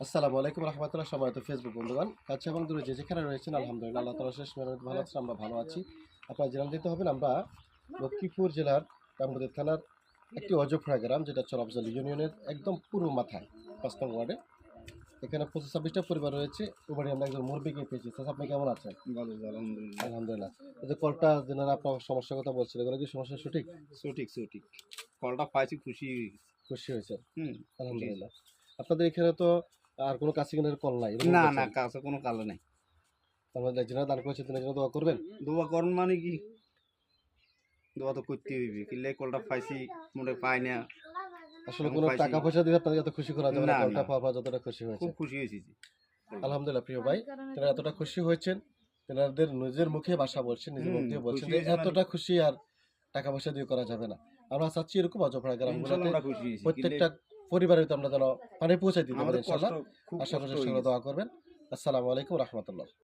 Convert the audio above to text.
আসসালামু আলাইকুম রহমতুল্লাহ। সম্মানিত ফেসবুক বন্ধুগণ, কাছে এবং দূরে যে যেখানে রয়েছেন আলহামদুলিল্লাহ আল্লাহ তাআলার শেষ মেহরবানিতে ভালো আছেন, আমরা ভালো আছি। আপনারা জেনে দিতে হবেন আমরা লক্ষ্মীপুর জেলার রামগতি থানার একটি অজফরা গ্রাম, যেটা চরফজল ইউনিয়নের একদম পূর্ব মাথায় ৫ নং ওয়ার্ডে। এখানে ২৫-২৬টা পরিবার রয়েছে। ওবারে আমরা একজন মুরব্বীকে পেয়েছি। স্যার, আপনি কেমন আছেন? ভালো, আলহামদুলিল্লাহ। আলহামদুলিল্লাহ। এই যে কলটা যেনারা আপনার সমস্যার কথা বলছিলেন, এগুলো কি সমস্যা সঠিক? সঠিক। কলটা পাইছি, খুশি হয়ে গেছি। খুশি হয়েছেন? হুম, আলহামদুলিল্লাহ। আপনাদের এখানে তো আর কোনো কাছে কিনার কল নাই, এরকম না বলছেন? কাছে কোনো কালো নাই। আমাদের যারা দান করেছে তাদের জন্য দোয়া করবেন। দোয়া করুন মানে কি, দোয়া তো করতে হইবে। কিনলে কলটা পাইছি, মোটে পাই না। আসলে এখন কোনো পাইছি। টাকা পয়সা দিয়ে আপনাদের এত খুশি করা যাবে না, না, কলটা না। পাওয়ার পর যতটা খুশি হয়েছে। খুব খুশি হয়েছি জি। আলহামদুলিল্লাহ প্রিয় ভাই, তারা এতটা খুশি হয়েছেন, তেনাদের নিজের মুখে ভাষা বলছেন, নিজের মুখ দিয়ে বলছেন খুশি যে হয়েছে মানে এতটা খুশি আর টাকা পয়সা দিয়ে করা যাবে না। আমরা চাচ্ছি এরকম অজপাড়া ইনশাআল্লাহ গ্রামগুলোতে আমরা খুশি হয়েছি। প্রত্যেকটা পরিবারের আমরা যেন পানি পৌঁছে দিতে পারি আমাদের কষ্ট ইনশাআল্লাহ। খুব আশা কষ্ট করি হয়ে সেগুলো গেছে। দোয়া করবেন। আসসালামু আলাইকুম রহমতুল্লাহ।